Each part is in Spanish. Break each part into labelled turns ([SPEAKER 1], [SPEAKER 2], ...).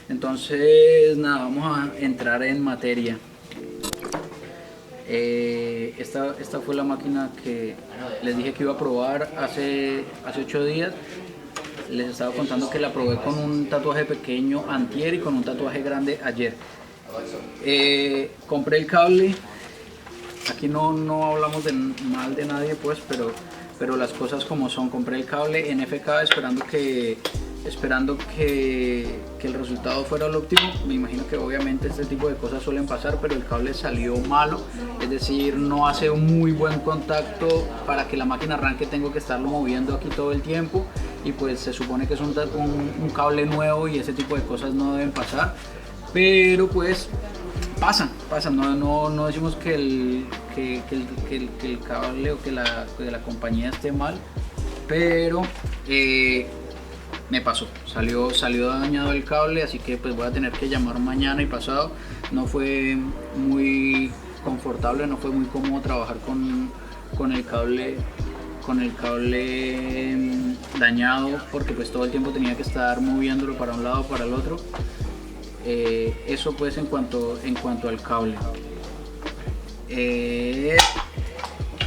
[SPEAKER 1] Entonces, nada, vamos a entrar en materia. Esta fue la máquina que les dije que iba a probar hace 8 días. Les estaba contando que la probé con un tatuaje pequeño antier y con un tatuaje grande ayer. Compré el cable. Aquí no hablamos mal de nadie, pues, pero las cosas como son. Compré el cable en FK esperando que el resultado fuera el óptimo. Me imagino que obviamente este tipo de cosas suelen pasar, pero el cable salió malo, es decir, no hace un muy buen contacto. Para que la máquina arranque tengo que estarlo moviendo aquí todo el tiempo, y pues se supone que es un cable nuevo y ese tipo de cosas no deben pasar, pero pues pasan. No decimos que el cable o que la compañía esté mal, pero me pasó, salió dañado el cable, así que pues voy a tener que llamar mañana y pasado. No fue muy confortable, no fue muy cómodo trabajar con el cable dañado, porque pues todo el tiempo tenía que estar moviéndolo para un lado para el otro. Eso pues en cuanto al cable.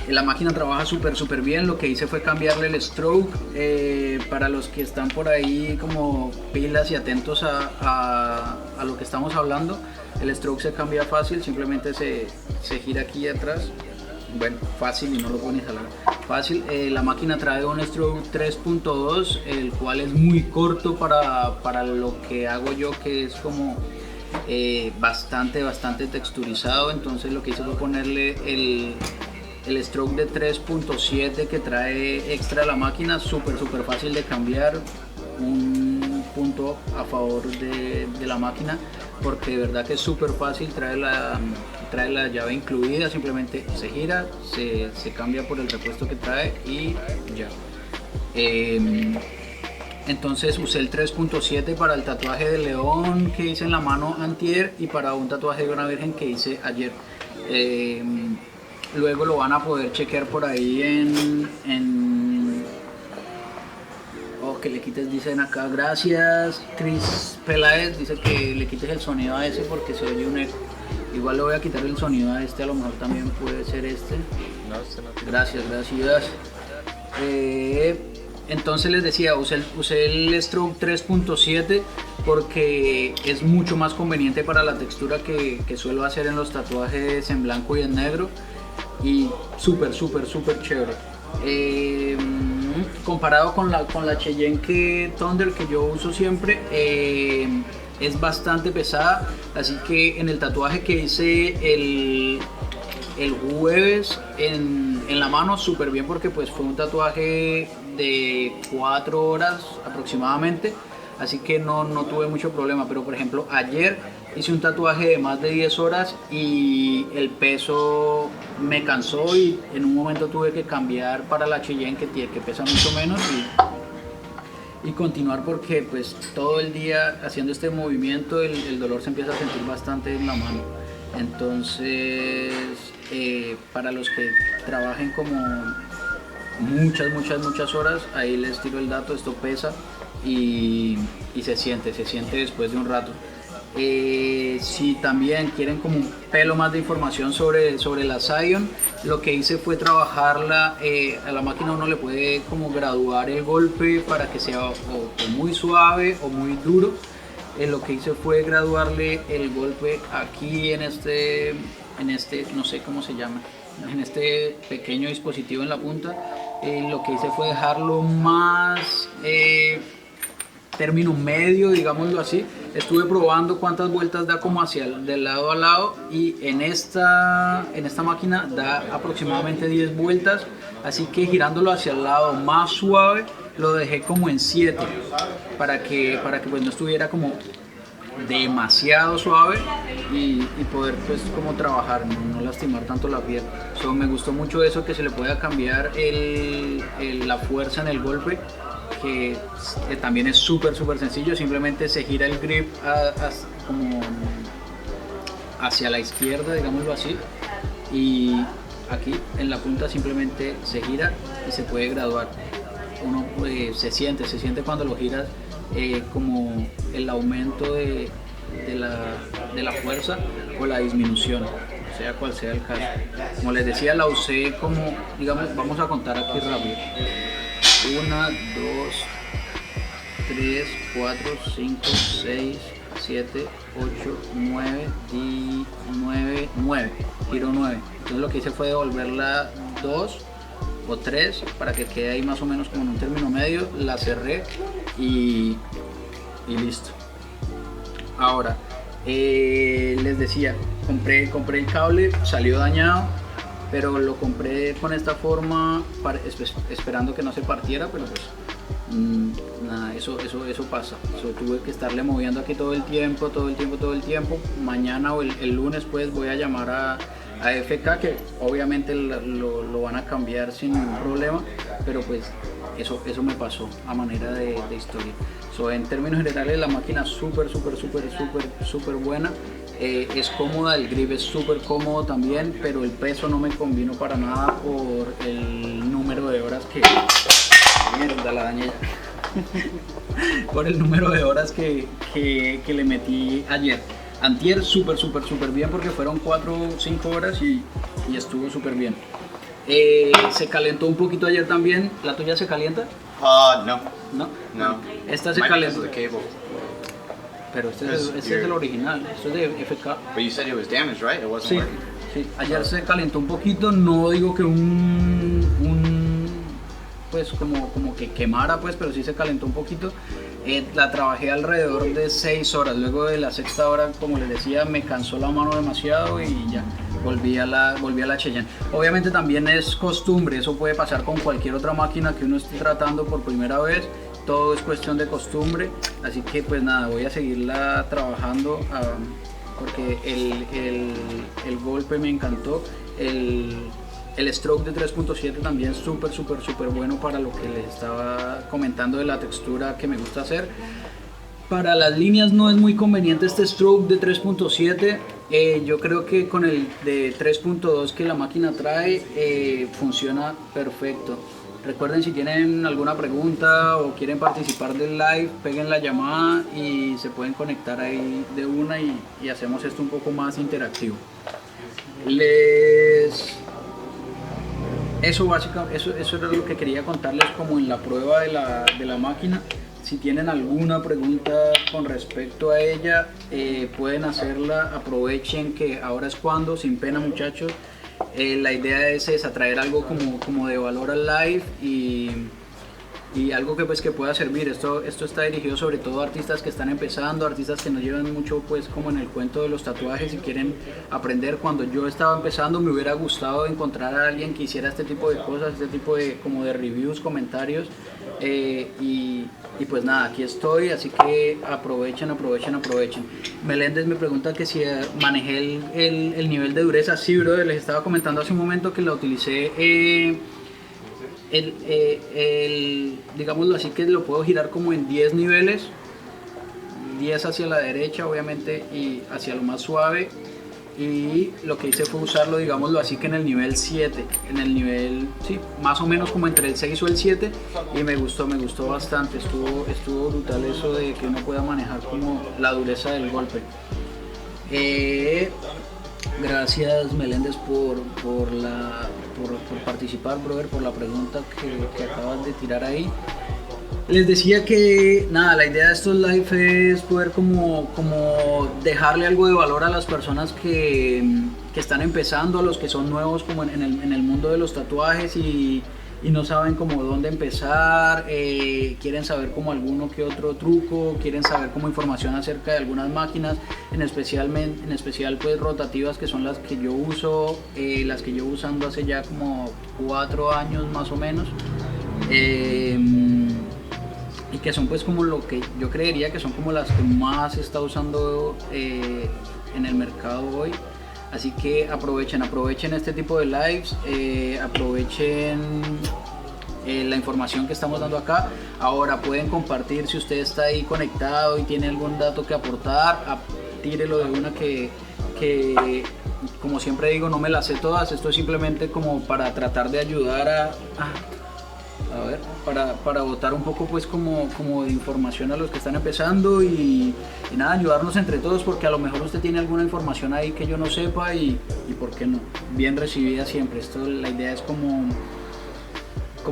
[SPEAKER 1] La máquina trabaja súper bien. Lo que hice fue cambiarle el stroke. Para los que están por ahí como pilas y atentos a lo que estamos hablando, el stroke se cambia fácil, simplemente se gira aquí atrás. Bueno, fácil, y no lo puedo ni jalar. Fácil. La máquina trae un stroke 3.2, el cual es muy corto para lo que hago yo, que es como bastante texturizado. Entonces lo que hice fue ponerle el stroke de 3.7 que trae extra la máquina. Súper fácil de cambiar. Un punto a favor de la máquina, porque de verdad que es súper fácil. Trae la llave incluida, simplemente se gira, se cambia por el repuesto que trae y ya. Entonces usé el 3.7 para el tatuaje de león que hice en la mano antier y para un tatuaje de una virgen que hice ayer. Luego lo van a poder chequear por ahí que le quites, dicen acá, gracias Chris Peláez, dice que le quites el sonido a ese porque se oye un eco. Igual le voy a quitar el sonido a este, a lo mejor también puede ser este. Gracias. Entonces les decía, usé el stroke 3.7 porque es mucho más conveniente para la textura que suelo hacer en los tatuajes en blanco y en negro, y súper chévere. Comparado con la Cheyenne Thunder que yo uso siempre, es bastante pesada, así que en el tatuaje que hice el jueves en la mano, súper bien, porque pues fue un tatuaje de 4 horas aproximadamente, así que no tuve mucho problema. Pero por ejemplo ayer hice un tatuaje de más de 10 horas y el peso me cansó, y en un momento tuve que cambiar para la Cheyenne que pesa mucho menos y continuar, porque pues todo el día haciendo este movimiento el dolor se empieza a sentir bastante en la mano. Entonces para los que trabajen como muchas horas, ahí les tiro el dato. Esto pesa y se siente después de un rato. Si también quieren como un pelo más de información sobre la Zion, lo que hice fue trabajarla. A la máquina uno le puede como graduar el golpe para que sea o muy suave o muy duro. Lo que hice fue graduarle el golpe aquí en este no sé cómo se llama, en este pequeño dispositivo en la punta. Lo que hice fue dejarlo más término medio, digámoslo así. Estuve probando cuántas vueltas da como de lado a lado, y en esta máquina da aproximadamente 10 vueltas, así que girándolo hacia el lado más suave lo dejé como en 7 para que pues no estuviera como demasiado suave, y poder pues como trabajar, no lastimar tanto la piel. Me gustó mucho eso, que se le pueda cambiar la fuerza en el golpe, que también es súper sencillo. Simplemente se gira el grip como hacia la izquierda, digámoslo así, y aquí en la punta simplemente se gira y se puede graduar. Uno se siente cuando lo giras como el aumento de la fuerza o la disminución, sea cual sea el caso. Como les decía, la usé como, digamos, vamos a contar aquí rápido. 1, 2, 3, 4, 5, 6, 7, 8, 9 y 9, giro 9. Entonces lo que hice fue devolverla 2 o 3 para que quede ahí más o menos como en un término medio, la cerré y listo. Ahora, les decía, compré el cable, salió dañado, pero lo compré con esta forma esperando que no se partiera, pero pues nada, eso pasa. Tuve que estarle moviendo aquí todo el tiempo. Mañana o el lunes pues voy a llamar a FK, que obviamente lo van a cambiar sin ningún problema, pero pues eso me pasó a manera de historia. En términos generales, la máquina súper buena. Es cómoda, el grip es súper cómodo también, pero el peso no me convino para nada por el número de horas que... Mierda, la dañé ya. Por el número de horas que le metí ayer. Antier súper bien, porque fueron 4 o 5 horas y estuvo súper bien. Se calentó un poquito ayer también. ¿La tuya se calienta?
[SPEAKER 2] No.
[SPEAKER 1] Esta se calentó. Pero este es el original, esto es de FK.
[SPEAKER 2] But you said it was damaged, right? It wasn't working.
[SPEAKER 1] Sí, ayer se calentó un poquito, no digo que pues como que quemara pues, pero sí se calentó un poquito. La trabajé alrededor de 6 horas, luego de la sexta hora, como les decía, me cansó la mano demasiado y ya volví a la Cheyenne. Obviamente también es costumbre, eso puede pasar con cualquier otra máquina que uno esté tratando por primera vez. Todo es cuestión de costumbre, así que pues nada, voy a seguirla trabajando porque el golpe me encantó. El stroke de 3.7 también súper bueno para lo que les estaba comentando de la textura que me gusta hacer. Para las líneas no es muy conveniente este stroke de 3.7. Yo creo que con el de 3.2 que la máquina trae funciona perfecto. Recuerden, si tienen alguna pregunta o quieren participar del live, peguen la llamada y se pueden conectar ahí de una y hacemos esto un poco más interactivo. Eso era lo que quería contarles como en la prueba de la máquina. Si tienen alguna pregunta con respecto a ella, pueden hacerla. Aprovechen que ahora es cuando, sin pena muchachos. La idea es atraer algo como de valor al live y algo que pues que pueda servir. Esto está dirigido sobre todo a artistas que están empezando, artistas que no llevan mucho pues como en el cuento de los tatuajes y quieren aprender. Cuando yo estaba empezando me hubiera gustado encontrar a alguien que hiciera este tipo de cosas, este tipo de como de reviews, comentarios y pues nada, aquí estoy, así que aprovechen. Meléndez me pregunta que si manejé el nivel de dureza. Sí, brother, les estaba comentando hace un momento que la utilicé, digámoslo así, que lo puedo girar como en 10 niveles, 10 hacia la derecha obviamente y hacia lo más suave, y lo que hice fue usarlo, digámoslo así, que en el nivel 7, en el nivel, sí, más o menos como entre el 6 o el 7, y me gustó bastante. Estuvo brutal eso de que uno pueda manejar como la dureza del golpe. Gracias Meléndez por participar, brother, por la pregunta que acabas de tirar ahí. Les decía que nada, la idea de estos live es poder como dejarle algo de valor a las personas que están empezando, a los que son nuevos como en el mundo de los tatuajes y no saben como dónde empezar, quieren saber como alguno que otro truco, quieren saber como información acerca de algunas máquinas, en especial pues rotativas, que son las que yo uso, las que llevo usando hace ya como 4 años más o menos, y que son pues como lo que yo creería que son como las que más se está usando en el mercado hoy. Así que aprovechen este tipo de lives, aprovechen la información que estamos dando acá. Ahora pueden compartir, si usted está ahí conectado y tiene algún dato que aportar, tírelo de una que como siempre digo, no me las sé todas. Esto es simplemente como para tratar de ayudar A ver, para botar un poco pues como de información a los que están empezando y nada, ayudarnos entre todos, porque a lo mejor usted tiene alguna información ahí que yo no sepa y por qué no, bien recibida siempre. Esto, la idea es como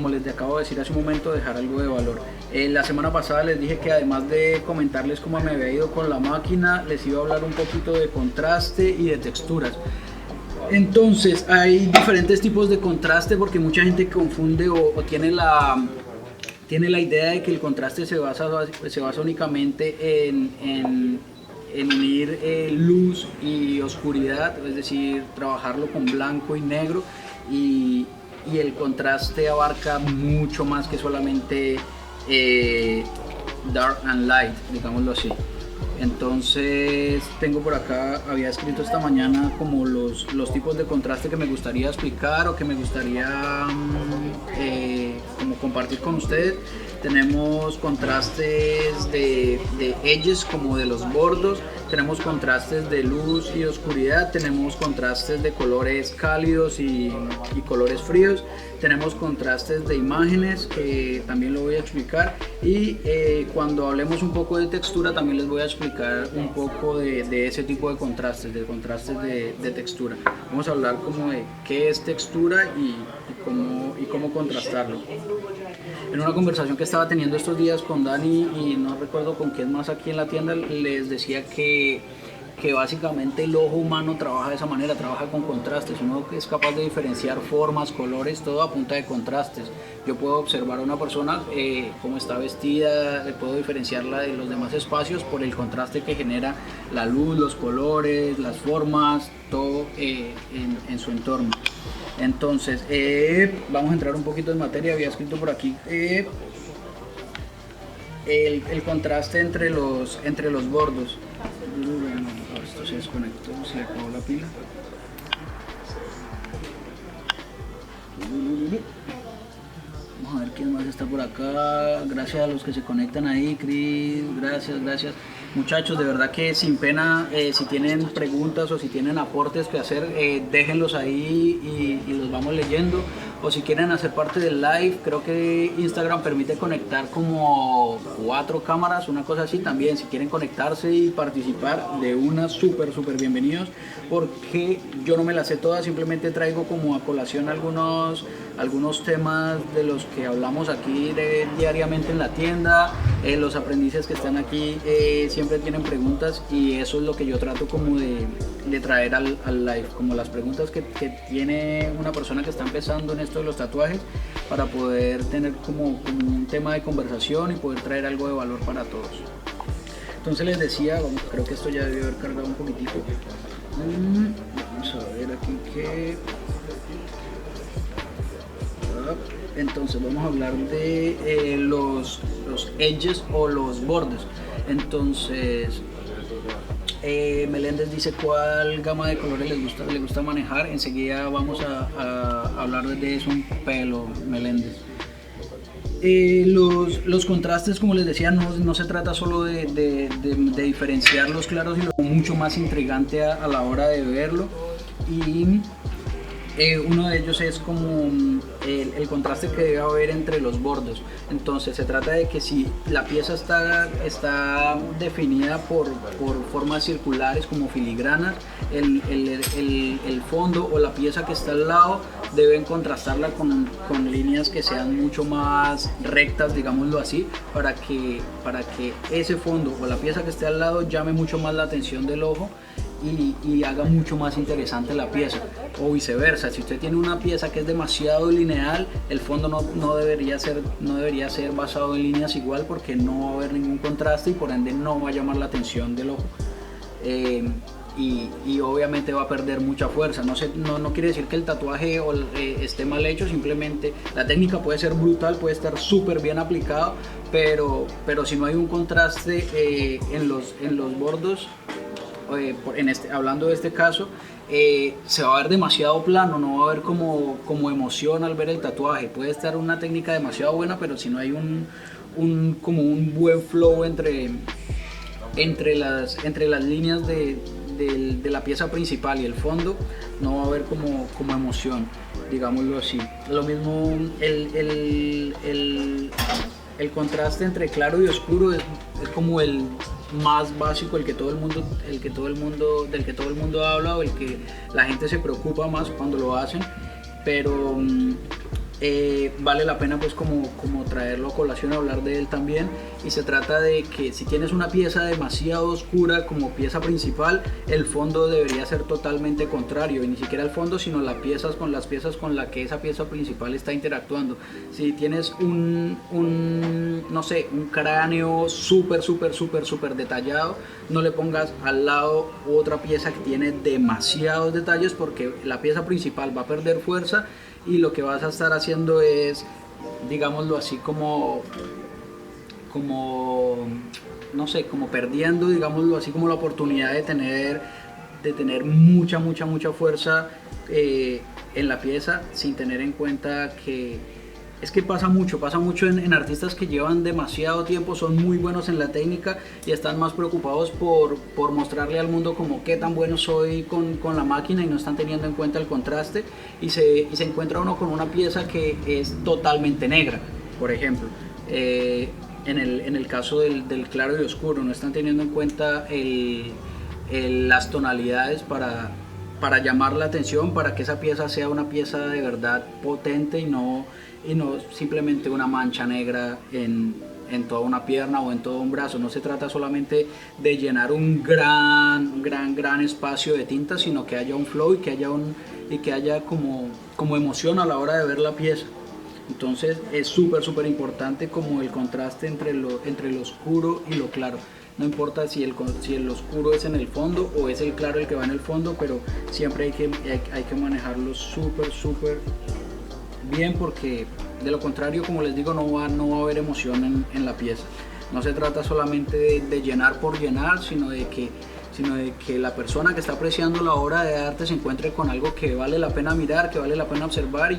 [SPEAKER 1] les acabo de decir hace un momento, dejar algo de valor. La semana pasada les dije que además de comentarles cómo me había ido con la máquina, les iba a hablar un poquito de contraste y de texturas. Entonces hay diferentes tipos de contraste, porque mucha gente confunde o tiene la idea de que el contraste se basa únicamente en unir luz y oscuridad, es decir, trabajarlo con blanco y negro, y el contraste abarca mucho más que solamente dark and light, digámoslo así. Entonces tengo por acá, había escrito esta mañana como los tipos de contraste que me gustaría explicar o que me gustaría como compartir con ustedes. Tenemos contrastes de edges, como de los bordos, tenemos contrastes de luz y oscuridad, tenemos contrastes de colores cálidos y colores fríos, tenemos contrastes de imágenes, que también lo voy a explicar, y cuando hablemos un poco de textura también les voy a explicar un poco de ese tipo de contrastes, de textura. Vamos a hablar como de qué es textura y cómo contrastarlo. En una conversación que estaba teniendo estos días con Dani y no recuerdo con quién más aquí en la tienda, les decía que básicamente el ojo humano trabaja de esa manera, trabaja con contrastes. Uno es capaz de diferenciar formas, colores, todo a punta de contrastes. Yo puedo observar a una persona cómo está vestida, puedo diferenciarla de los demás espacios por el contraste que genera la luz, los colores, las formas, todo en su entorno. Entonces, vamos a entrar un poquito en materia. Había escrito por aquí el contraste entre los bordos. Esto se desconectó, se acabó la pila. Vamos a ver quién más está por acá. Gracias a los que se conectan ahí, Cris, gracias. Muchachos, de verdad que sin pena, si tienen preguntas o si tienen aportes que hacer, déjenlos ahí y los vamos leyendo. O si quieren hacer parte del live, creo que Instagram permite conectar como 4 cámaras, una cosa así también. Si quieren conectarse y participar, de una súper bienvenidos, porque yo no me las sé todas, simplemente traigo como a colación algunos temas de los que hablamos aquí diariamente en la tienda. Los aprendices que están aquí siempre tienen preguntas, y eso es lo que yo trato como de traer al live, como las preguntas que tiene una persona que está empezando en esto de los tatuajes, para poder tener como un tema de conversación y poder traer algo de valor para todos. Entonces les decía, creo que esto ya debió haber cargado un poquitico. Vamos a ver aquí qué... Entonces vamos a hablar de los edges o los bordes. Entonces Meléndez dice cuál gama de colores le gusta manejar. Enseguida vamos a hablar de eso un pelo, Meléndez. Los contrastes, como les decía, no se trata solo de diferenciar los claros, sino mucho más intrigante a la hora de verlo. Y uno de ellos es como el contraste que debe haber entre los bordes. Entonces se trata de que si la pieza está definida por formas circulares como filigranas, el fondo o la pieza que está al lado deben contrastarla con líneas que sean mucho más rectas, digámoslo así, para que ese fondo o la pieza que esté al lado llame mucho más la atención del ojo y haga mucho más interesante la pieza, o viceversa. Si usted tiene una pieza que es demasiado lineal, el fondo no debería ser basado en líneas igual, porque no va a haber ningún contraste y por ende no va a llamar la atención del ojo, y obviamente va a perder mucha fuerza. No quiere decir que el tatuaje esté mal hecho, simplemente la técnica puede ser brutal, puede estar súper bien aplicado, pero si no hay un contraste en los bordos, hablando de este caso, se va a ver demasiado plano, no va a haber como emoción al ver el tatuaje. Puede estar una técnica demasiado buena, pero si no hay como un buen flow entre las líneas de la pieza principal y el fondo, no va a haber como emoción. digámoslo así. Lo mismo el contraste entre claro y oscuro es como el más básico, del que todo el mundo habla, o el que la gente se preocupa más cuando lo hacen, pero vale la pena pues como traerlo a colación, hablar de él también. Y se trata de que si tienes una pieza demasiado oscura como pieza principal, el fondo debería ser totalmente contrario, y ni siquiera el fondo sino las piezas con las que esa pieza principal está interactuando. Si tienes no sé, un cráneo súper detallado, no le pongas al lado otra pieza que tiene demasiados detalles, porque la pieza principal va a perder fuerza y lo que vas a estar haciendo es, digámoslo así, como no sé, como perdiendo, digámoslo así, como la oportunidad de tener mucha fuerza en la pieza, sin tener en cuenta que es que pasa mucho en artistas que llevan demasiado tiempo, son muy buenos en la técnica y están más preocupados por mostrarle al mundo como qué tan bueno soy con la máquina, y no están teniendo en cuenta el contraste, y se encuentra uno con una pieza que es totalmente negra, por ejemplo. En el caso del claro y oscuro, no están teniendo en cuenta las tonalidades para llamar la atención, para que esa pieza sea una pieza de verdad potente y no simplemente una mancha negra en toda una pierna o en todo un brazo. No se trata solamente de llenar un gran espacio de tinta, sino que haya un flow y que haya como emoción a la hora de ver la pieza. Entonces es súper importante como el contraste entre lo oscuro y lo claro. No importa si el oscuro es en el fondo o es el claro el que va en el fondo, pero siempre hay que manejarlo súper bien, porque de lo contrario, como les digo, no va a haber emoción en la pieza. No se trata solamente de llenar por llenar, sino de que la persona que está apreciando la obra de arte se encuentre con algo que vale la pena mirar, que vale la pena observar, y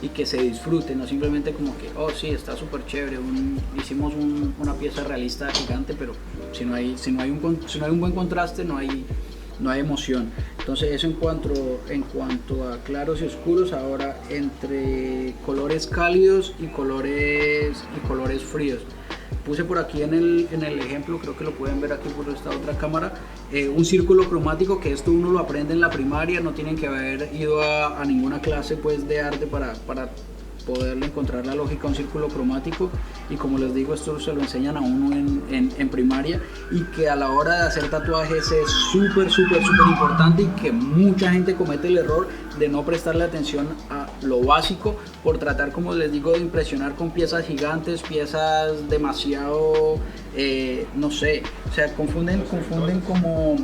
[SPEAKER 1] que se disfrute, no simplemente como que, oh sí, está súper chévere, hicimos una pieza realista gigante, pero si no hay un buen contraste, no hay emoción. Entonces eso en cuanto a claros y oscuros. Ahora, entre colores cálidos y colores fríos. Puse por aquí en el ejemplo, creo que lo pueden ver aquí por esta otra cámara, un círculo cromático, que esto uno lo aprende en la primaria, no tienen que haber ido a ninguna clase pues de arte para poderle encontrar la lógica a un círculo cromático. Y como les digo, esto se lo enseñan a uno en primaria, y que a la hora de hacer tatuajes es súper importante, y que mucha gente comete el error de no prestarle atención a lo básico por tratar, como les digo, de impresionar con piezas gigantes, piezas demasiado, no sé, o sea, confunden como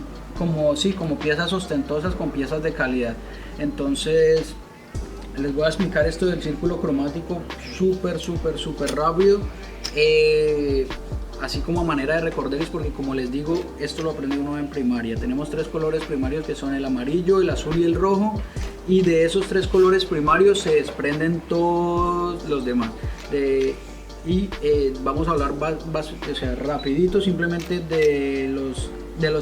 [SPEAKER 1] piezas ostentosas con piezas de calidad. Entonces les voy a explicar esto del círculo cromático súper rápido, así como a manera de recordarles, porque como les digo, esto lo aprende uno en primaria. Tenemos 3 colores primarios, que son el amarillo, el azul y el rojo, y de esos 3 colores primarios se desprenden todos los demás. Vamos a hablar rapidito simplemente de los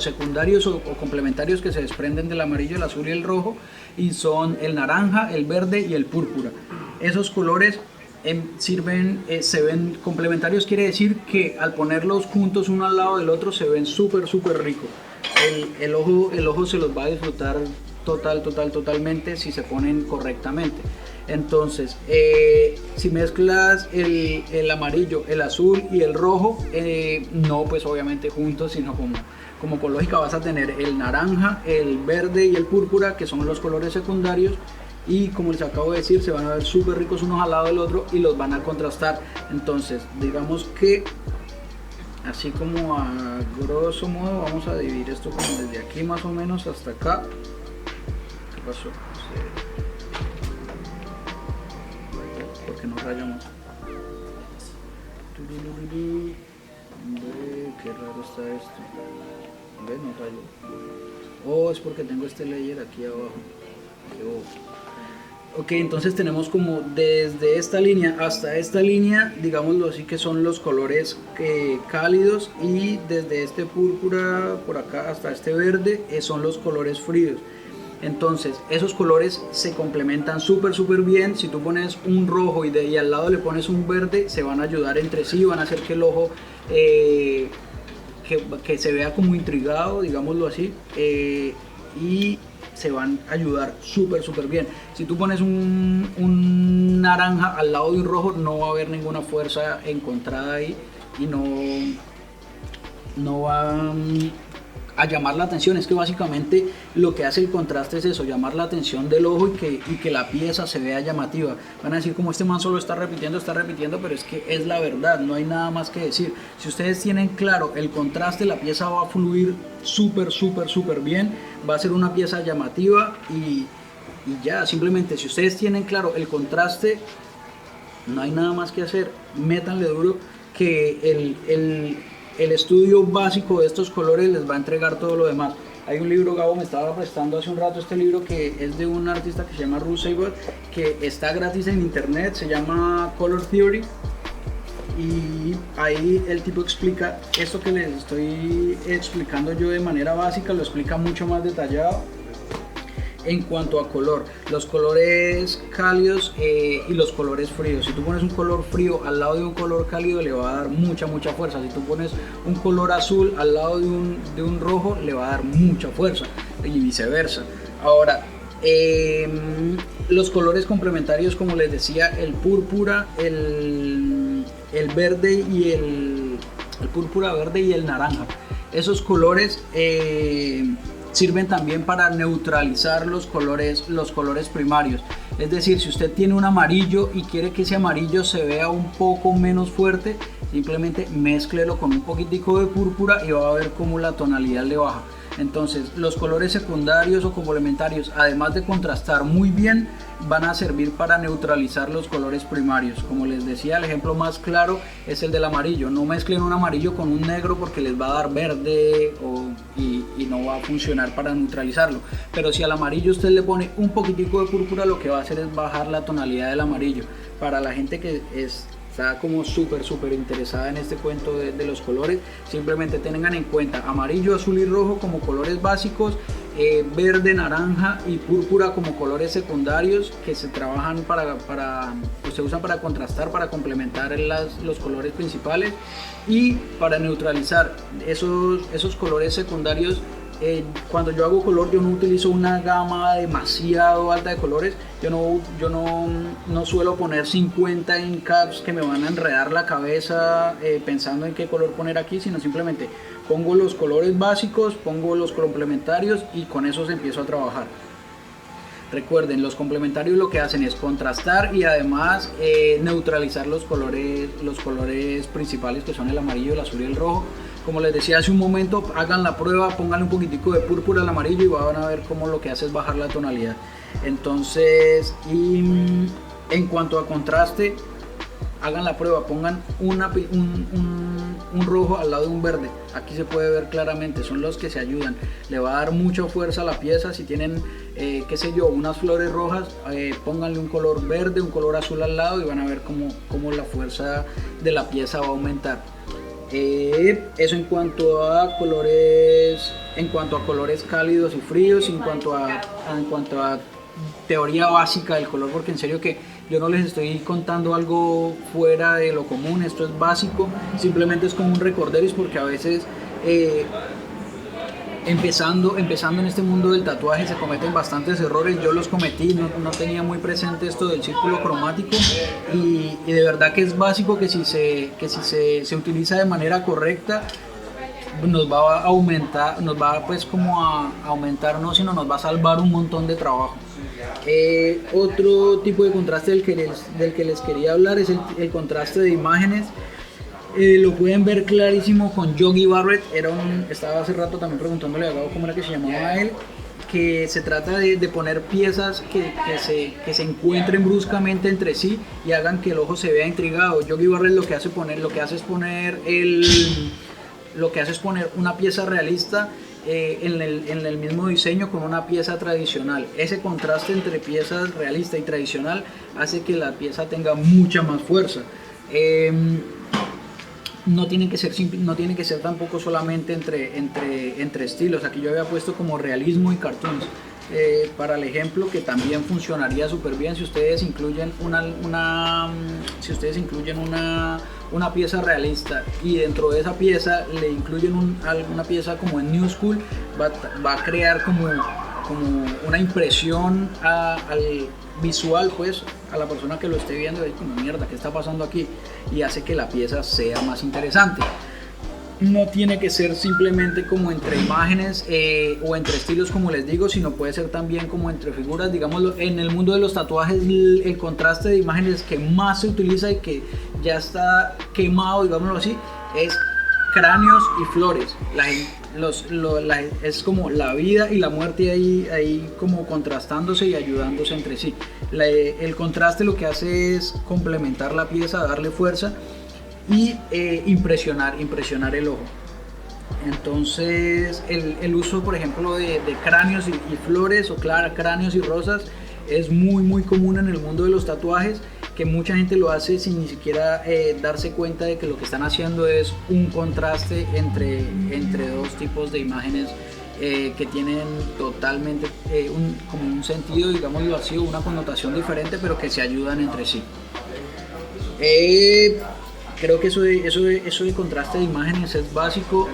[SPEAKER 1] secundarios o complementarios que se desprenden del amarillo, el azul y el rojo, y son el naranja, el verde y el púrpura. Esos colores se ven complementarios, quiere decir que al ponerlos juntos uno al lado del otro se ven súper ricos. El ojo se los va a disfrutar totalmente si se ponen correctamente. Entonces, si mezclas el amarillo, el azul y el rojo, no pues obviamente juntos, sino como con lógica, vas a tener el naranja, el verde y el púrpura, que son los colores secundarios, y como les acabo de decir, se van a ver súper ricos unos al lado del otro y los van a contrastar. Entonces, digamos que así como a grosso modo vamos a dividir esto como desde aquí más o menos hasta acá. ¿Qué pasó? ¿Por qué no rayamos? Qué raro está esto. ¿Ve? No rayo. Oh, es porque tengo este layer aquí abajo. Ok, entonces tenemos como desde esta línea hasta esta línea, digámoslo así, que son los colores cálidos, y desde este púrpura por acá hasta este verde son los colores fríos. Entonces esos colores se complementan súper bien. Si tú pones un rojo y al lado le pones un verde, se van a ayudar entre sí, van a hacer que el ojo que se vea como intrigado, digámoslo así, y se van a ayudar súper bien. Si tú pones un naranja al lado de un rojo, no va a haber ninguna fuerza encontrada ahí y no va a llamar la atención. Es que básicamente lo que hace el contraste es eso, llamar la atención del ojo y que la pieza se vea llamativa. Van a decir como este man solo está repitiendo, pero es que es la verdad, no hay nada más que decir. Si ustedes tienen claro el contraste, la pieza va a fluir súper bien, va a ser una pieza llamativa y ya, simplemente si ustedes tienen claro el contraste, no hay nada más que hacer, métanle duro que el estudio básico de estos colores les va a entregar todo lo demás. Hay un libro, Gabo me estaba prestando hace un rato este libro que es de un artista que se llama Russ Seiber, que está gratis en internet, se llama Color Theory, y ahí el tipo explica esto que les estoy explicando yo de manera básica, lo explica mucho más detallado. En cuanto a color, los colores cálidos y los colores fríos. Si tú pones un color frío al lado de un color cálido, le va a dar mucha fuerza. Si tú pones un color azul al lado de un rojo, le va a dar mucha fuerza, y viceversa. Ahora, los colores complementarios, como les decía, el púrpura, el verde y el púrpura, verde y el naranja. Esos colores sirven también para neutralizar los colores primarios. Es decir, si usted tiene un amarillo y quiere que ese amarillo se vea un poco menos fuerte, simplemente mézclelo con un poquitico de púrpura y va a ver cómo la tonalidad le baja. Entonces, los colores secundarios o complementarios, además de contrastar muy bien, van a servir para neutralizar los colores primarios. Como les decía, el ejemplo más claro es el del amarillo. No mezclen un amarillo con un negro porque les va a dar verde y no va a funcionar para neutralizarlo. Pero si al amarillo usted le pone un poquitico de púrpura, lo que va a hacer es bajar la tonalidad del amarillo. Para la gente que está como súper interesada en este cuento de los colores, simplemente tengan en cuenta amarillo, azul y rojo como colores básicos, verde, naranja y púrpura como colores secundarios que se trabajan se usan para contrastar, para complementar los colores principales, y para neutralizar esos colores secundarios. Cuando yo hago color, yo no utilizo una gama demasiado alta de colores. Yo no suelo poner 50 in caps que me van a enredar la cabeza pensando en qué color poner aquí, sino simplemente pongo los colores básicos, pongo los complementarios y con esos empiezo a trabajar. Recuerden, los complementarios lo que hacen es contrastar y además neutralizar los colores principales, que son el amarillo, el azul y el rojo. Como les decía hace un momento, hagan la prueba, pónganle un poquitico de púrpura al amarillo y van a ver cómo lo que hace es bajar la tonalidad. Entonces, y en cuanto a contraste, hagan la prueba, pongan un rojo al lado de un verde. Aquí se puede ver claramente, son los que se ayudan. Le va a dar mucha fuerza a la pieza. Si tienen, qué sé yo, unas flores rojas, pónganle un color verde, un color azul al lado y van a ver cómo la fuerza de la pieza va a aumentar. Eso en cuanto a colores cálidos y fríos, en cuanto a teoría básica del color, porque en serio que yo no les estoy contando algo fuera de lo común, esto es básico, simplemente es como un recorderis, porque a veces empezando en este mundo del tatuaje se cometen bastantes errores. Yo los cometí, no tenía muy presente esto del círculo cromático, y de verdad que es básico que si se utiliza de manera correcta nos va a aumentar, nos va pues como a aumentar, no, sino nos va a salvar un montón de trabajo. Otro tipo de contraste del que les quería hablar es el contraste de imágenes. Lo pueden ver clarísimo con Yogi Barrett. Estaba hace rato también preguntándole a Gabo cómo era que se llamaba él, que se trata de poner piezas que se encuentren bruscamente entre sí y hagan que el ojo se vea intrigado. Yogi Barrett lo que hace es poner una pieza realista en el mismo diseño con una pieza tradicional. Ese contraste entre piezas realista y tradicional hace que la pieza tenga mucha más fuerza. No tiene que ser tampoco solamente entre estilos. Aquí yo había puesto como realismo y cartoons. para el ejemplo, que también funcionaría súper bien si ustedes incluyen una pieza realista y dentro de esa pieza le incluyen una pieza como en New School, va a crear como una impresión al visual, pues a la persona que lo esté viendo, y como mierda, ¿qué está pasando aquí? Y hace que la pieza sea más interesante. No tiene que ser simplemente como entre imágenes o entre estilos, como les digo, sino puede ser también como entre figuras. Digámoslo, en el mundo de los tatuajes el contraste de imágenes que más se utiliza y que ya está quemado, digámoslo así, es cráneos y flores. Es como la vida y la muerte ahí como contrastándose y ayudándose entre sí. El contraste lo que hace es complementar la pieza, darle fuerza y impresionar el ojo. Entonces el uso, por ejemplo, de cráneos y flores, o cráneos y rosas, es muy común en el mundo de los tatuajes, que mucha gente lo hace sin ni siquiera darse cuenta de que lo que están haciendo es un contraste entre dos tipos de imágenes que tienen totalmente como un sentido, digámoslo así, una connotación diferente, pero que se ayudan entre sí. Creo que eso de contraste de imágenes es básico.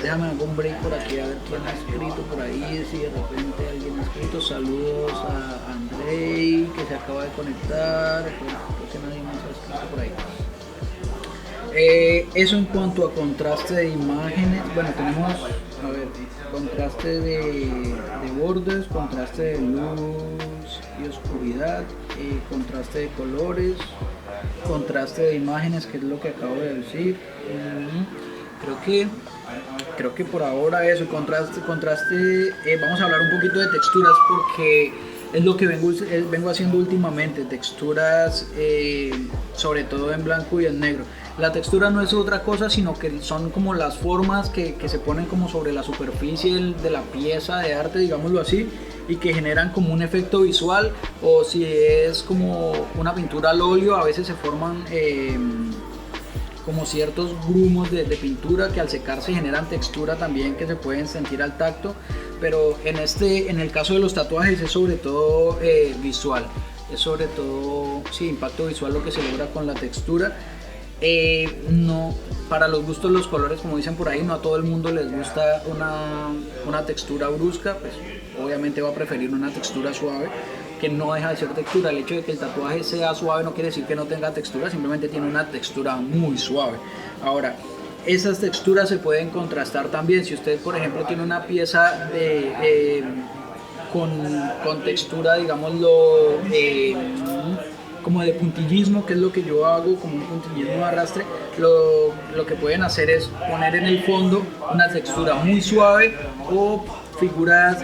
[SPEAKER 1] Déjame hacer un break por aquí a ver quién ha escrito por ahí, si de repente alguien ha escrito. Saludos a Andrei, que se acaba de conectar. Creo que nadie más ha escrito por ahí. Eso en cuanto a contraste de imágenes. Bueno, tenemos, a ver, contraste de bordes, contraste de luz y oscuridad, contraste de colores, contraste de imágenes, que es lo que acabo de decir. Creo que por ahora eso, contraste. Vamos a hablar un poquito de texturas, porque es lo que vengo haciendo últimamente, texturas sobre todo en blanco y en negro. La textura no es otra cosa, sino que son como las formas que se ponen como sobre la superficie de la pieza de arte, digámoslo así, y que generan como un efecto visual. O si es como una pintura al óleo, a veces se forman como ciertos grumos de pintura que al secarse generan textura también, que se pueden sentir al tacto. Pero en el caso de los tatuajes es sobre todo visual, es sobre todo impacto visual lo que se logra con la textura. No, para los gustos los colores, como dicen por ahí, no a todo el mundo les gusta una textura brusca, pues obviamente va a preferir una textura suave, que no deja de ser textura. El hecho de que el tatuaje sea suave no quiere decir que no tenga textura, simplemente tiene una textura muy suave. Ahora, esas texturas se pueden contrastar también. Si usted, por ejemplo, tiene una pieza con textura, digámoslo, como de puntillismo, que es lo que yo hago, como un puntillismo de arrastre, lo que pueden hacer es poner en el fondo una textura muy suave o figuras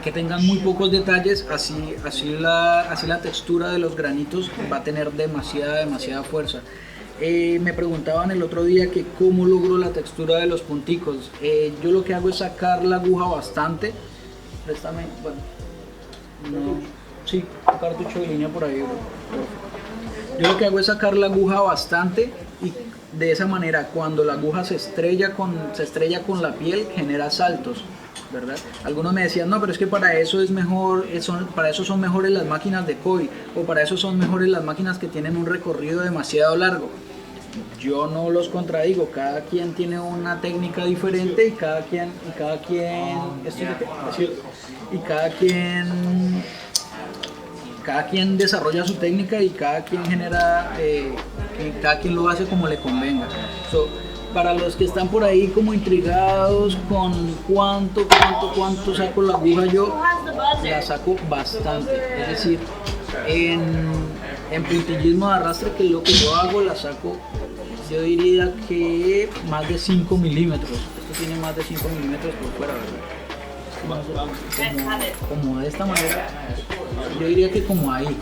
[SPEAKER 1] que tengan muy pocos detalles. Así la textura de los granitos va a tener demasiada fuerza. Me preguntaban el otro día que cómo logro la textura de los punticos. Yo lo que hago es sacar la aguja bastante. Préstame, bueno, no. Sí, un cartucho de línea por ahí, bro. Yo lo que hago es sacar la aguja bastante, y de esa manera cuando la aguja se estrella con la piel genera saltos, ¿verdad? Algunos me decían, no, pero es que para eso es mejor, para eso son mejores las máquinas de Koi, o para eso son mejores las máquinas que tienen un recorrido demasiado largo. Yo no los contradigo, cada quien tiene una técnica diferente y cada quien desarrolla su técnica, y cada quien cada quien lo hace como le convenga. Para los que están por ahí como intrigados con cuánto saco la aguja, yo la saco bastante. Es decir, en puntillismo de arrastre, que es lo que yo hago, la saco, yo diría que más de 5 milímetros. Esto tiene más de 5 milímetros por fuera, ¿verdad? Como de esta manera, yo diría que como ahí.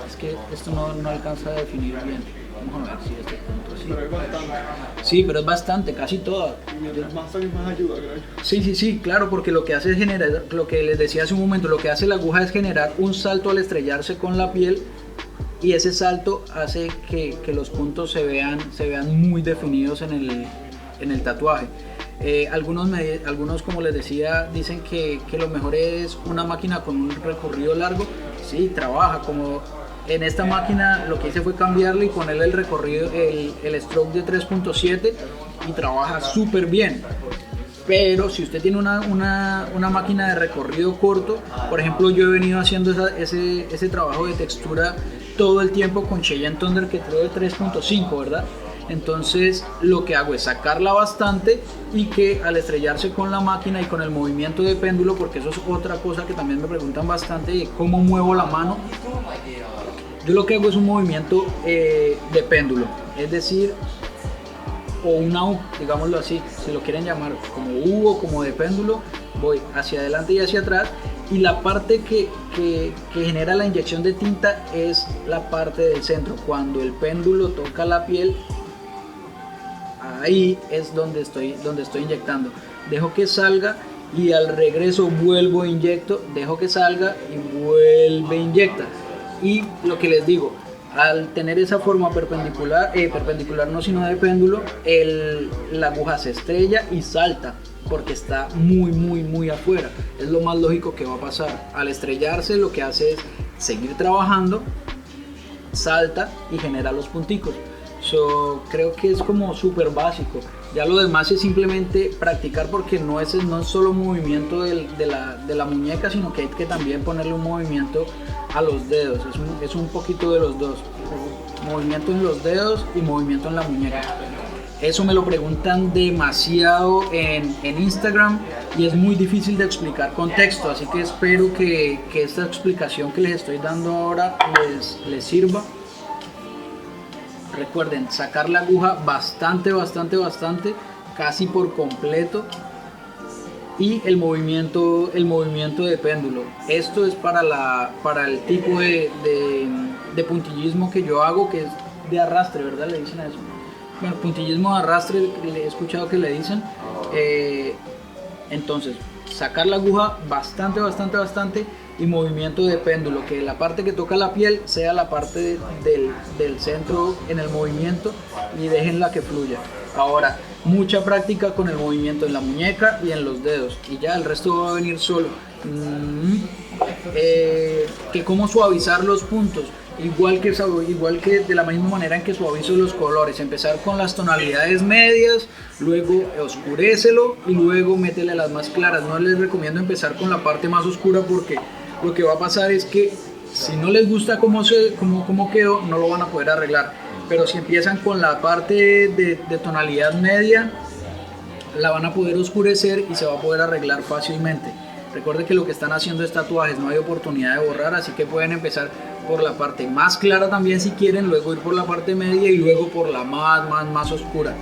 [SPEAKER 1] Es que esto no alcanza a definir bien. Vamos a ver si este punto sí. Pero es bastante. Sí, pero es bastante, casi toda.
[SPEAKER 3] Y más ayuda, creo.
[SPEAKER 1] Sí, claro, porque lo que hace es generar, lo que les decía hace un momento, lo que hace la aguja es generar un salto al estrellarse con la piel, y ese salto hace que los puntos se vean muy definidos en el tatuaje. Algunos, como les decía, dicen que lo mejor es una máquina con un recorrido largo. Sí, trabaja. Como en esta máquina lo que hice fue cambiarle y ponerle el recorrido, el stroke de 3.7 y trabaja súper bien. Pero si usted tiene una máquina de recorrido corto, por ejemplo, yo he venido haciendo ese trabajo de textura todo el tiempo con Cheyenne Thunder, que creo de 3.5, ¿verdad? Entonces lo que hago es sacarla bastante y que al estrellarse con la máquina y con el movimiento de péndulo, porque eso es otra cosa que también me preguntan bastante, de cómo muevo la mano. Yo lo que hago es un movimiento de péndulo, es decir, o una U, digámoslo así, si lo quieren llamar como U o como de péndulo, voy hacia adelante y hacia atrás, y la parte que genera la inyección de tinta es la parte del centro. Cuando el péndulo toca la piel, ahí es donde estoy inyectando. Dejo que salga y al regreso vuelvo e inyecto, dejo que salga y vuelve e inyecta. Y lo que les digo, al tener esa forma perpendicular no, sino de péndulo, la aguja se estrella y salta porque está muy afuera. Es lo más lógico que va a pasar. Al estrellarse, lo que hace es seguir trabajando, salta y genera los punticos. Creo que es como súper básico. Ya lo demás es simplemente practicar, porque no es solo movimiento de la muñeca, sino que hay que también ponerle un movimiento a los dedos. Es un poquito de los dos, movimiento en los dedos y movimiento en la muñeca. Eso me lo preguntan demasiado en Instagram y es muy difícil de explicar con texto, así que espero que esta explicación que les estoy dando ahora les sirva. Recuerden, sacar la aguja bastante, casi por completo, y el movimiento de péndulo. Esto es para el tipo de puntillismo que yo hago, que es de arrastre, ¿verdad? Le dicen eso. Bueno, puntillismo de arrastre, he escuchado que le dicen. Entonces, sacar la aguja bastante y movimiento de péndulo, que la parte que toca la piel sea la parte del centro en el movimiento, y déjenla que fluya. Ahora, mucha práctica con el movimiento en la muñeca y en los dedos, y ya el resto va a venir solo. Que cómo suavizar los puntos, igual que de la misma manera en que suavizo los colores. Empezar con las tonalidades medias, luego oscurécelo y luego métele las más claras. No les recomiendo empezar con la parte más oscura, porque lo que va a pasar es que si no les gusta cómo quedó, no lo van a poder arreglar. Pero si empiezan con la parte de tonalidad media, la van a poder oscurecer y se va a poder arreglar fácilmente. Recuerden que lo que están haciendo es tatuajes, no hay oportunidad de borrar, así que pueden empezar por la parte más clara también si quieren, luego ir por la parte media y luego por la más oscura.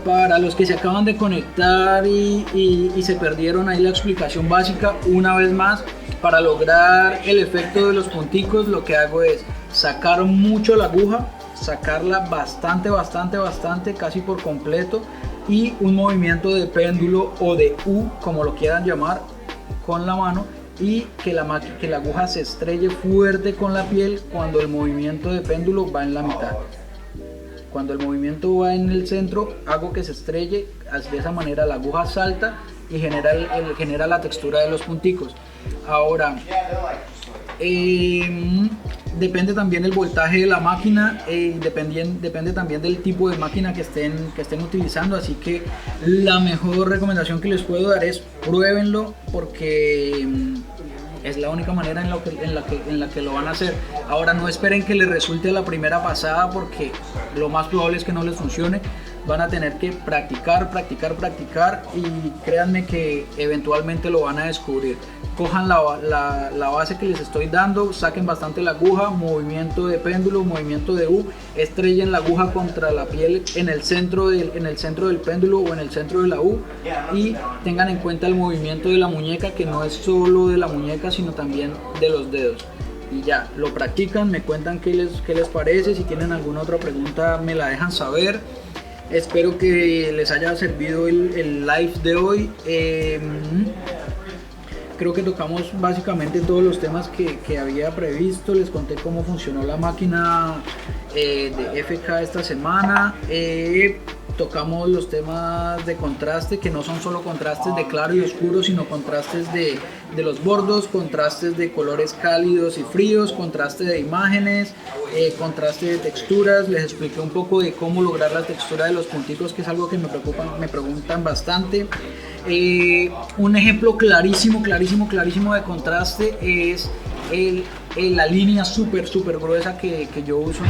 [SPEAKER 1] Para los que se acaban de conectar y se perdieron ahí la explicación básica, una vez más, para lograr el efecto de los punticos, lo que hago es sacar mucho la aguja, sacarla bastante, casi por completo, y un movimiento de péndulo o de U, como lo quieran llamar, con la mano, y que la aguja se estrelle fuerte con la piel cuando el movimiento de péndulo va en la mitad. Cuando el movimiento va en el centro, hago que se estrelle, de esa manera la aguja salta y genera la textura de los punticos. Ahora, depende también el voltaje de la máquina, depende también del tipo de máquina que estén utilizando, así que la mejor recomendación que les puedo dar es pruébenlo, porque es la única manera en la que lo van a hacer. Ahora, no esperen que les resulte a la primera pasada, porque lo más probable es que no les funcione. Van a tener que practicar y créanme que eventualmente lo van a descubrir. Cojan la base que les estoy dando, saquen bastante la aguja, movimiento de péndulo, movimiento de U, estrellen la aguja contra la piel en el centro del péndulo o en el centro de la U, y tengan en cuenta el movimiento de la muñeca, que no es solo de la muñeca sino también de los dedos. Y ya, lo practican, me cuentan qué les parece. Si tienen alguna otra pregunta me la dejan saber. Espero que les haya servido el live de hoy. Creo que tocamos básicamente todos los temas que había previsto. Les conté cómo funcionó la máquina de FK esta semana. tocamos los temas de contraste, que no son solo contrastes de claro y oscuro, sino contrastes de los bordos, contrastes de colores cálidos y fríos, contraste de imágenes, contraste de texturas. Les expliqué un poco de cómo lograr la textura de los punticos, que es algo que me preguntan bastante. Un ejemplo clarísimo de contraste es la línea súper gruesa que yo uso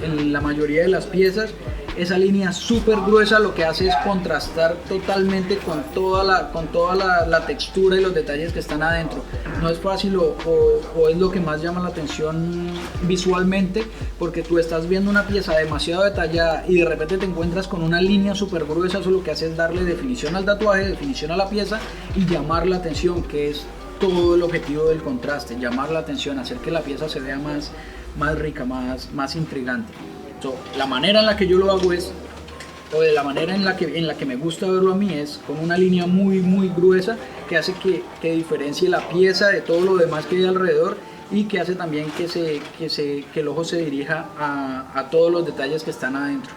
[SPEAKER 1] en la mayoría de las piezas. Esa línea súper gruesa lo que hace es contrastar totalmente con toda la textura y los detalles que están adentro. No es fácil o es lo que más llama la atención visualmente, porque tú estás viendo una pieza demasiado detallada y de repente te encuentras con una línea súper gruesa. Eso lo que hace es darle definición al tatuaje, definición a la pieza y llamar la atención, que es todo el objetivo del contraste, llamar la atención, hacer que la pieza se vea más rica, más intrigante. So, la manera en la que yo lo hago es, o de la manera en la que me gusta verlo a mí, es con una línea muy gruesa que hace que diferencie la pieza de todo lo demás que hay alrededor y que hace también que el ojo se dirija a todos los detalles que están adentro.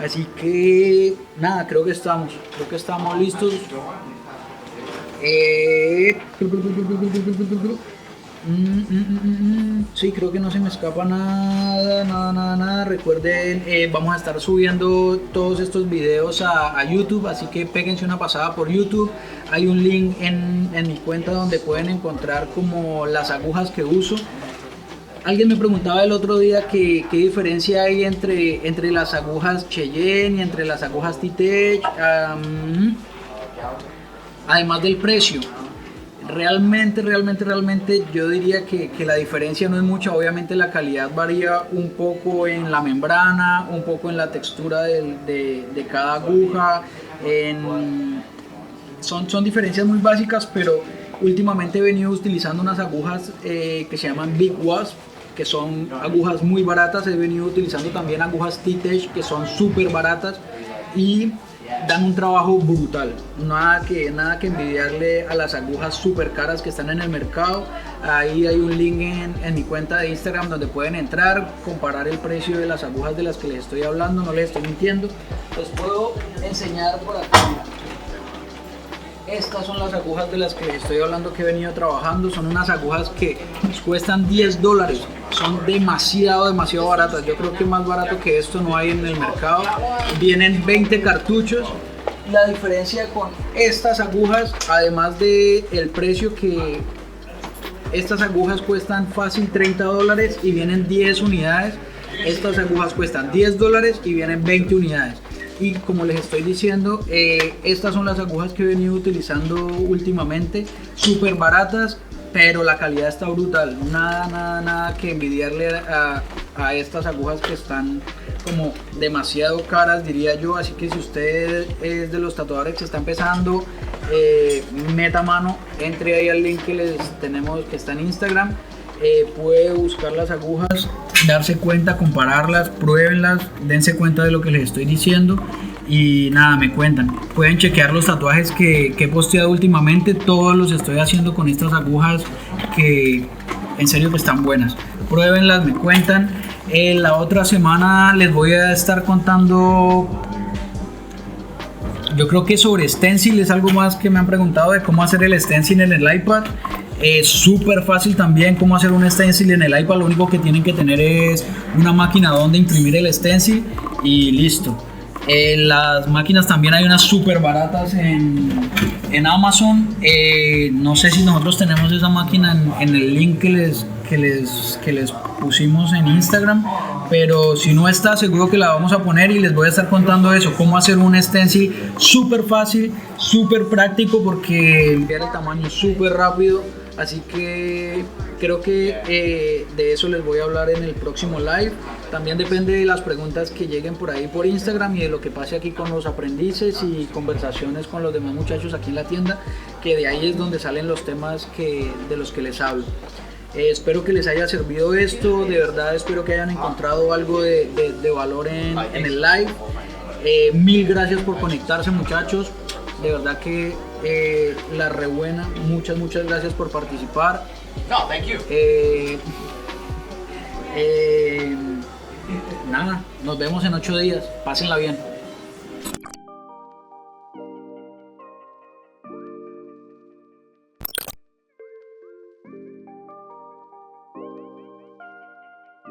[SPEAKER 1] Así que nada, creo que estamos listos. Sí, creo que no se me escapa nada. Recuerden, vamos a estar subiendo todos estos videos a YouTube, así que péguense una pasada por YouTube. Hay un link en mi cuenta donde pueden encontrar como las agujas que uso. Alguien me preguntaba el otro día qué diferencia hay entre las agujas Cheyenne y entre las agujas T-Tech, además del precio. Realmente yo diría que la diferencia no es mucha. Obviamente la calidad varía un poco en la membrana, un poco en la textura de cada aguja, son diferencias muy básicas, pero últimamente he venido utilizando unas agujas que se llaman Big Wasp, que son agujas muy baratas. He venido utilizando también agujas T-Tech, que son súper baratas y dan un trabajo brutal. Nada que envidiarle a las agujas súper caras que están en el mercado. Ahí hay un link en mi cuenta de Instagram donde pueden entrar, comparar el precio de las agujas de las que les estoy hablando, no les estoy mintiendo. Les puedo enseñar por aquí. Estas son las agujas de las que les estoy hablando, que he venido trabajando. Son unas agujas que nos cuestan $10. Son demasiado baratas. Yo creo que más barato que esto no hay en el mercado. Vienen 20 cartuchos. La diferencia con estas agujas, además de el precio, que estas agujas cuestan fácil $30 y vienen 10 unidades. Estas agujas cuestan $10 y vienen 20 unidades. Y como les estoy diciendo, estas son las agujas que he venido utilizando últimamente, súper baratas, pero la calidad está brutal. Nada que envidiarle a estas agujas que están como demasiado caras, diría yo. Así que si usted es de los tatuadores que está empezando, meta mano, entre ahí al link que les tenemos, que está en Instagram. Puede buscar las agujas, darse cuenta, compararlas, pruébenlas, dense cuenta de lo que les estoy diciendo y nada, me cuentan. Pueden chequear los tatuajes que he posteado últimamente, todos los estoy haciendo con estas agujas que en serio que están buenas. Pruébenlas, me cuentan. La otra semana les voy a estar contando, yo creo que sobre stencil, es algo más que me han preguntado de cómo hacer el stencil en el iPad. Es súper fácil también cómo hacer un stencil en el iPad. Lo único que tienen que tener es una máquina donde imprimir el stencil y listo. Las máquinas también hay unas súper baratas en Amazon. No sé si nosotros tenemos esa máquina en el link que les pusimos en Instagram, pero si no está, seguro que la vamos a poner y les voy a estar contando eso, cómo hacer un stencil súper fácil, súper práctico, porque enviar el tamaño súper rápido. Así que creo que de eso les voy a hablar en el próximo live. También depende de las preguntas que lleguen por ahí por Instagram y de lo que pase aquí con los aprendices y conversaciones con los demás muchachos aquí en la tienda, que de ahí es donde salen los temas de los que les hablo. Espero que les haya servido esto, de verdad espero que hayan encontrado algo de valor en el live. Mil gracias por conectarse, muchachos, de verdad que la rebuena, muchas gracias por participar.
[SPEAKER 2] No, thank you.
[SPEAKER 1] Nada, nos vemos en 8 días, pásenla bien.